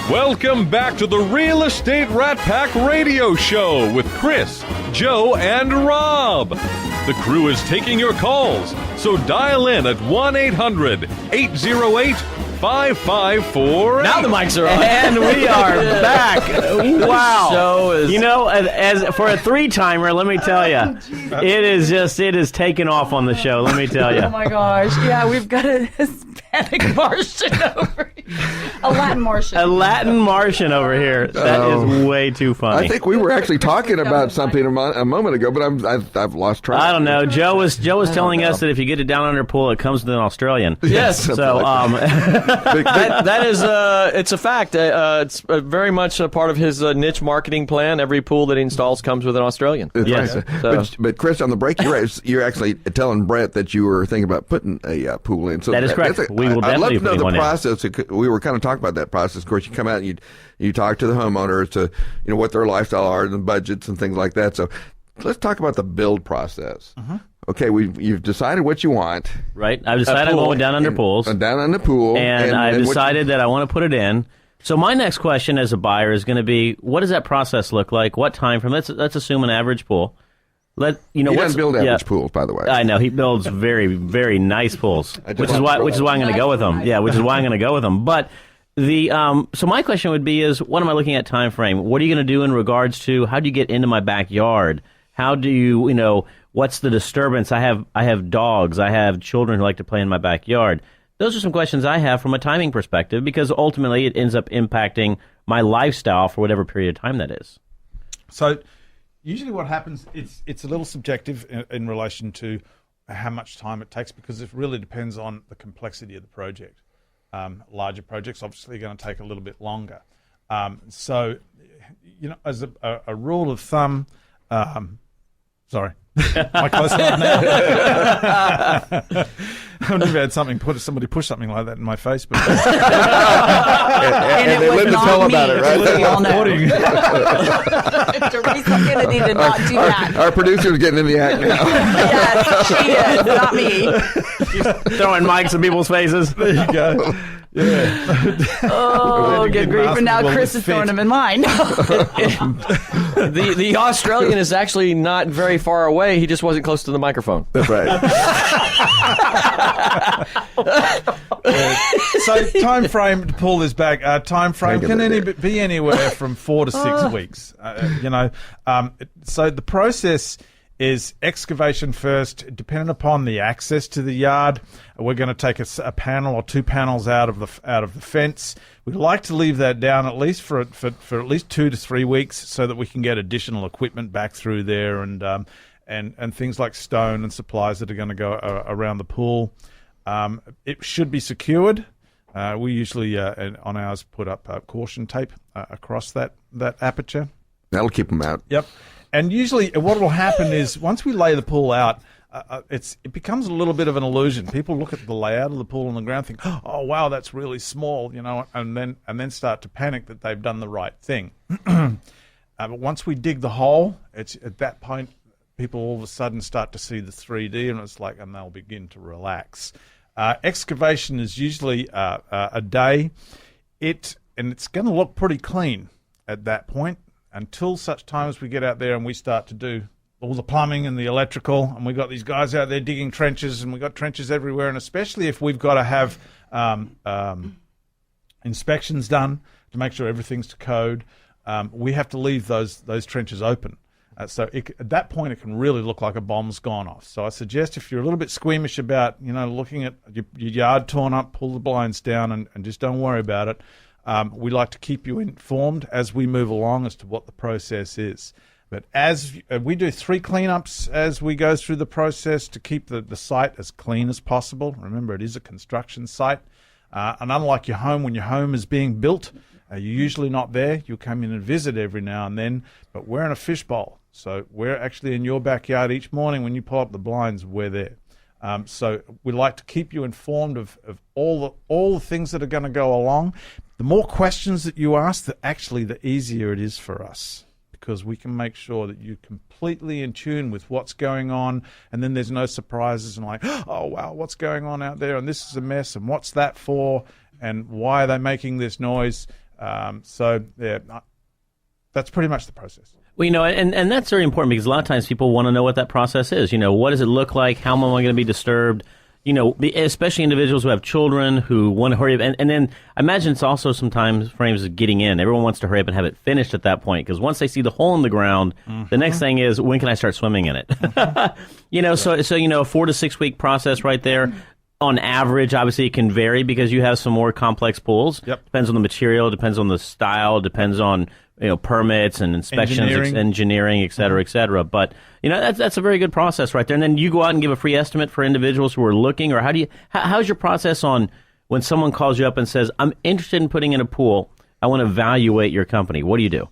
Welcome back to the Real Estate Rat Pack Radio Show with Chris, Joe, and Rob. The crew is taking your calls, so dial in at 1-800-808-5548. Now the mics are on. And we are back. Wow. Show is... You know, as for a three-timer, let me tell you, it is taken off on the show, let me tell you. Oh, my gosh. Yeah, we've got a Hispanic Martian over here. A Latin Martian. A Latin Martian over here. That is way too funny. I think we were actually talking about something a moment ago, but I've lost track. I don't know. Joe was telling us that if you get it down under pool, it comes with an Australian. Yes. So, that is, it's a fact. It's very much a part of his niche marketing plan. Every pool that he installs comes with an Australian. yes. Right. So- But Chris, on the break, you're actually telling Brett that you were thinking about putting a pool in. So That is correct. We will I'd love definitely to know put the one in. process. We were kind of talking about that process. Of course, you come out and you talk to the homeowners to what their lifestyle are and budgets and things like that. So let's talk about the build process. Okay, you've decided what you want. Right. I've decided I'm going down under pools. Down on the pool. And I've decided that I want to put it in. So my next question as a buyer is going to be, what does that process look like? What time frame? Let's assume an average pool. He doesn't build average pools, by the way. I know he builds very, very nice pools, which is why I'm going to go with them. Yeah, which is why I'm going to go with them. But so my question would be what am I looking at time frame? What are you going to do in regards to how do you get into my backyard? How do you what's the disturbance? I have dogs. I have children who like to play in my backyard. Those are some questions I have from a timing perspective because ultimately it ends up impacting my lifestyle for whatever period of time that is. So usually what happens, it's a little subjective in relation to how much time it takes because it really depends on the complexity of the project. Larger projects obviously are going to take a little bit longer. So, as a rule of thumb, sorry. Am I close enough now? I've never had somebody push something like that in my face, but and they live to tell about it, right? We all know. Teresa Kennedy did not do that. Our producer's getting in the act now. Yes, she is, not me. She's throwing mics in people's faces. there you go. Yeah. Oh, good grief. And now Chris is throwing them in mine. The Australian is actually not very far away. He just wasn't close to the microphone. That's right. So time frame to pull this back. Time frame can be anywhere from 4 to 6 weeks. So the process is excavation first, depending upon the access to the yard. We're going to take a panel or 2 panels out of the fence. We'd like to leave that down at least for at least 2 to 3 weeks, so that we can get additional equipment back through there and things like stone and supplies that are going to go around the pool. It should be secured. We usually on ours put up caution tape across that aperture. That'll keep them out. Yep. And usually what will happen is once we lay the pool out, it becomes a little bit of an illusion. People look at the layout of the pool on the ground, think, "Oh wow, that's really small," and then start to panic that they've done the right thing. But once we dig the hole, it's at that point people all of a sudden start to see the 3D, and they'll begin to relax. Excavation is usually a day. It's going to look pretty clean at that point, until such time as we get out there and we start to do all the plumbing and the electrical, and we've got these guys out there digging trenches, and we've got trenches everywhere, and especially if we've got to have inspections done to make sure everything's to code, we have to leave those trenches open. So at that point, it can really look like a bomb's gone off. So I suggest if you're a little bit squeamish about, looking at your yard torn up, pull the blinds down and just don't worry about it. We like to keep you informed as we move along as to what the process is. But as we do 3 cleanups as we go through the process to keep the site as clean as possible. Remember, it is a construction site. And unlike your home, when your home is being built, you're usually not there. You'll come in and visit every now and then, but we're in a fishbowl. So we're actually in your backyard each morning. When you pull up the blinds, we're there. So we like to keep you informed of all the things that are going to go along. The more questions that you ask, the easier it is for us, because we can make sure that you're completely in tune with what's going on, and then there's no surprises and oh wow, what's going on out there, and this is a mess, and what's that for, and why are they making this noise? So yeah, that's pretty much the process. Well, and that's very important because a lot of times people want to know what that process is. What does it look like? How am I going to be disturbed? Especially individuals who have children who want to hurry up. And then I imagine it's also sometimes frames of getting in. Everyone wants to hurry up and have it finished at that point because once they see the hole in the ground, the next thing is, when can I start swimming in it? So a 4 to 6 week process right there. On average, obviously, it can vary because you have some more complex pools. Yep. Depends on the material, depends on the style, depends on permits and inspections, engineering, et cetera, et cetera. But that's a very good process right there. And then you go out and give a free estimate for individuals who are looking, or how's your process on when someone calls you up and says, I'm interested in putting in a pool, I want to evaluate your company? What do you do?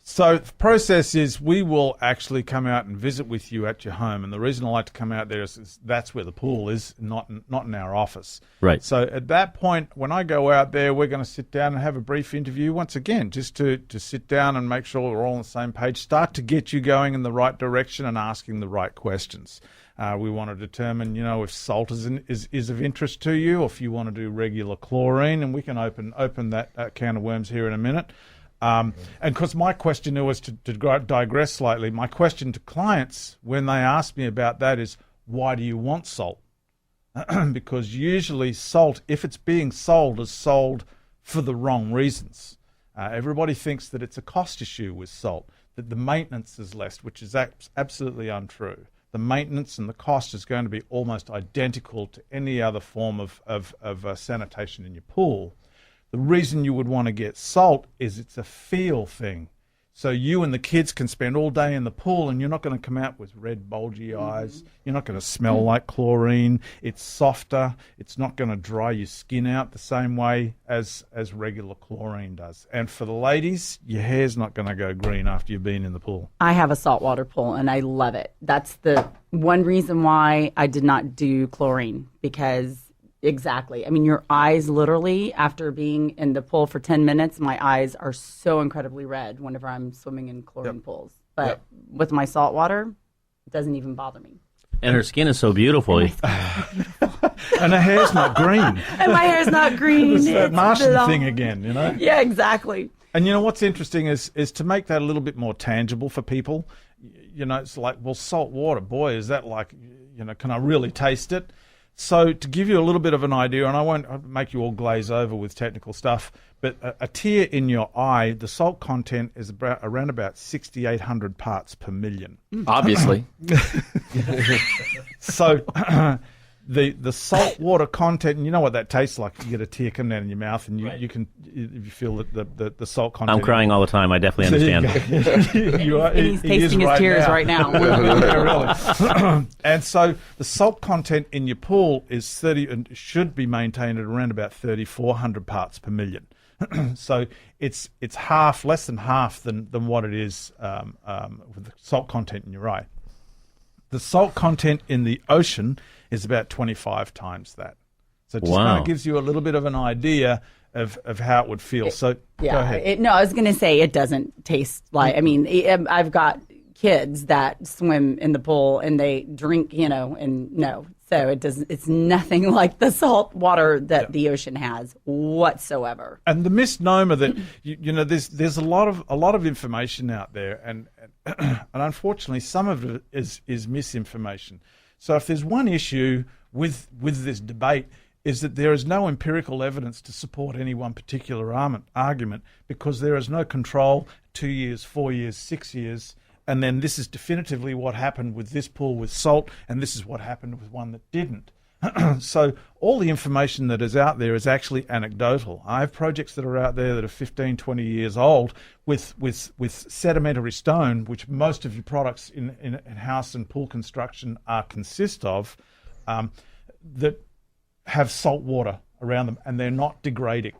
So the process is we will actually come out and visit with you at your home. And the reason I like to come out there is that's where the pool is, not in our office. Right. So at that point, when I go out there, we're going to sit down and have a brief interview once again, just to sit down and make sure we're all on the same page, start to get you going in the right direction and asking the right questions. We want to determine, if salt is of interest to you, or if you want to do regular chlorine, and we can open that can of worms here in a minute. And because my question was to digress slightly, my question to clients when they ask me about that is, why do you want salt? Because usually salt, if it's being sold, is sold for the wrong reasons. Everybody thinks that it's a cost issue with salt, that the maintenance is less, which is absolutely untrue. The maintenance and the cost is going to be almost identical to any other form of sanitation in your pool. The reason you would want to get salt is it's a feel thing. So you and the kids can spend all day in the pool and you're not going to come out with red, bulgy eyes. You're not going to smell like chlorine. It's softer. It's not going to dry your skin out the same way as regular chlorine does. And for the ladies, your hair's not going to go green after you've been in the pool. I have a saltwater pool, and I love it. That's the one reason why I did not do chlorine, because exactly. I mean, your eyes literally, after being in the pool for 10 minutes, my eyes are so incredibly red whenever I'm swimming in chlorine pools. But with my salt water, it doesn't even bother me. And her skin is so beautiful. And her hair's not green. And my hair's not green. It's that Martian thing again, Yeah, exactly. And what's interesting is to make that a little bit more tangible for people. It's like, well, salt water, boy, is that like, can I really taste it? So to give you a little bit of an idea, and I won't make you all glaze over with technical stuff, but a tear in your eye, the salt content is around about 6,800 parts per million. Obviously. So the salt water content, and you know what that tastes like. You get a tear come down in your mouth, and you can, if you feel the salt content. I'm crying all the time. I definitely understand. You are, He's tasting his tears right now. Yeah, really. And so the salt content in your pool is 30 and should be maintained at around about 3,400 parts per million. So it's less than half than what it is with the salt content in your eye. The salt content in the ocean is about 25 times that. So it just kind of gives you a little bit of an idea of how it would feel. Go ahead. I was going to say it doesn't taste like, I've got kids that swim in the pool and they drink, and no. So it's nothing like the salt water that the ocean has whatsoever. And the misnomer that there's a lot of information out there, and unfortunately some of it is misinformation. So if there's one issue with this debate, is that there is no empirical evidence to support any one particular argument, because there is no control 2 years, 4 years, 6 years. And then this is definitively what happened with this pool with salt, and this is what happened with one that didn't. So all the information that is out there is actually anecdotal. I have projects that are out there that are 15, 20 years old with sedimentary stone, which most of your products in house and pool construction consist of, that have salt water around them, and they're not degrading.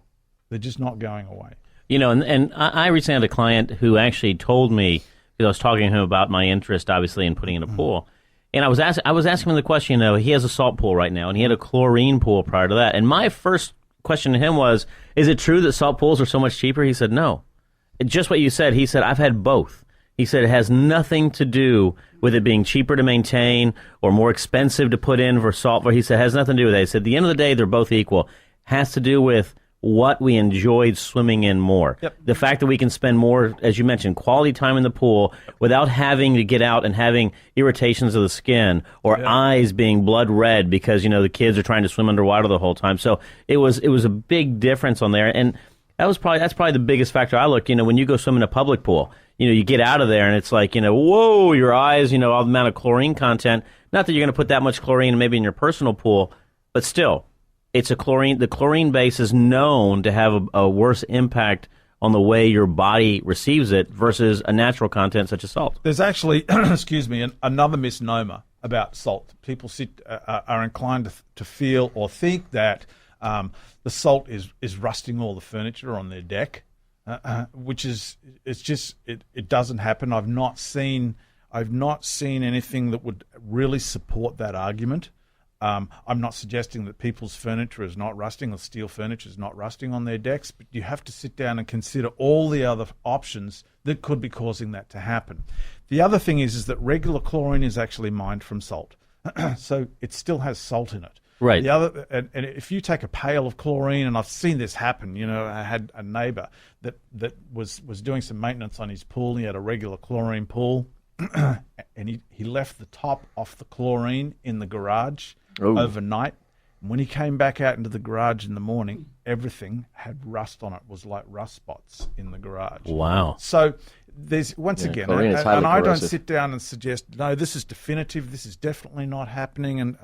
They're just not going away. And I recently had a client who actually told me, because I was talking to him about my interest, obviously, in putting in a pool. And I was asking him the question, he has a salt pool right now, and he had a chlorine pool prior to that. And my first question to him was, is it true that salt pools are so much cheaper? He said, no. Just what you said. He said, I've had both. He said it has nothing to do with it being cheaper to maintain or more expensive to put in for salt. He said it has nothing to do with that. He said, at the end of the day, they're both equal. Has to do with what we enjoyed swimming in more. Yep. The fact that we can spend more, as you mentioned, quality time in the pool without having to get out and having irritations of the skin or eyes being blood red because, the kids are trying to swim underwater the whole time. So it was a big difference on there. And that's probably the biggest factor I look, when you go swim in a public pool, you get out of there and it's like, whoa, your eyes, all the amount of chlorine content. Not that you're going to put that much chlorine maybe in your personal pool, but still. The chlorine base is known to have a worse impact on the way your body receives it versus a natural content such as salt. There's actually, excuse me, another misnomer about salt. People are inclined to feel or think that the salt is rusting all the furniture on their deck, which it doesn't happen. I've not seen anything that would really support that argument. I'm not suggesting that people's furniture is not rusting or steel furniture is not rusting on their decks, but you have to sit down and consider all the other options that could be causing that to happen. The other thing is that regular chlorine is actually mined from salt, so it still has salt in it. Right. The other, and if you take a pail of chlorine, and I've seen this happen. I had a neighbour that was doing some maintenance on his pool. He had a regular chlorine pool, and he left the top off the chlorine in the garage. Overnight. And when he came back out into the garage in the morning, everything had rust on it. It was like rust spots in the garage. Wow. So there's, once again, chlorine is highly and I don't corrosive. sit down and suggest, no, this is definitive, this is definitely not happening. And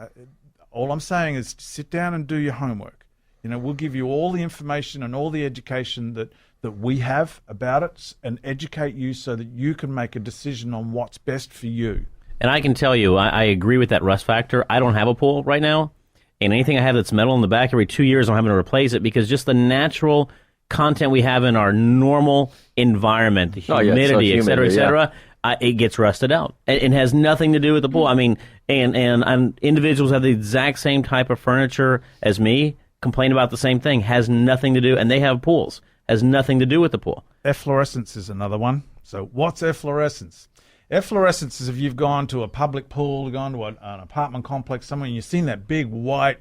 all I'm saying is sit down and do your homework. We'll give you all the information and all the education that we have about it and educate you so that you can make a decision on what's best for you. And I can tell you, I agree with that rust factor. I don't have a pool right now, and anything I have that's metal in the back, every 2 years I'm having to replace it because just the natural content we have in our normal environment, the humidity, et cetera, it gets rusted out. It has nothing to do with the pool. I mean, and individuals have the exact same type of furniture as me, complain about the same thing, has nothing to do, and they have pools, has nothing to do with the pool. Efflorescence is another one. So what's efflorescence? Efflorescence is if you've gone to a public pool, gone to an apartment complex somewhere, and you've seen that big white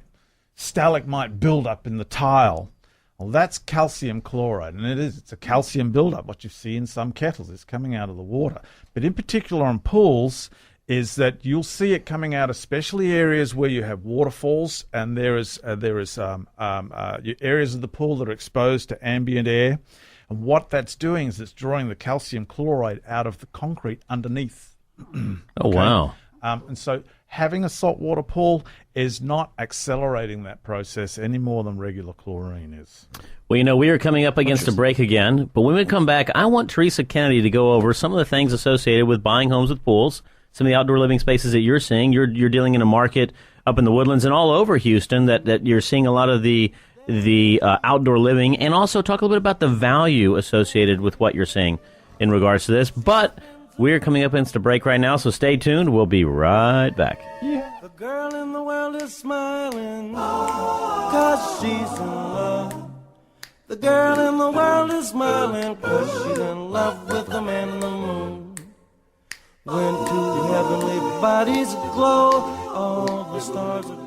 stalagmite buildup in the tile. Well, that's calcium chloride, and it's a calcium buildup, what you see in some kettles. It's coming out of the water. But in particular on pools is that you'll see it coming out, especially areas where you have waterfalls, and there is areas of the pool that are exposed to ambient air. And what that's doing is it's drawing the calcium chloride out of the concrete underneath. Oh, wow. And so having a saltwater pool is not accelerating that process any more than regular chlorine is. Well, we are coming up against a break again, but when we come back, I want Teresa Kennedy to go over some of the things associated with buying homes with pools, some of the outdoor living spaces that you're seeing. You're dealing in a market up in the Woodlands and all over Houston that you're seeing a lot of the outdoor living, and also talk a little bit about the value associated with what you're seeing in regards to this. But we're coming up against a break right now, so stay tuned. We'll be right back. The girl in the world is smiling 'cause she's in love. The girl in the world is smiling 'cause she's in love with the man in the moon. When two heavenly bodies glow, all the stars are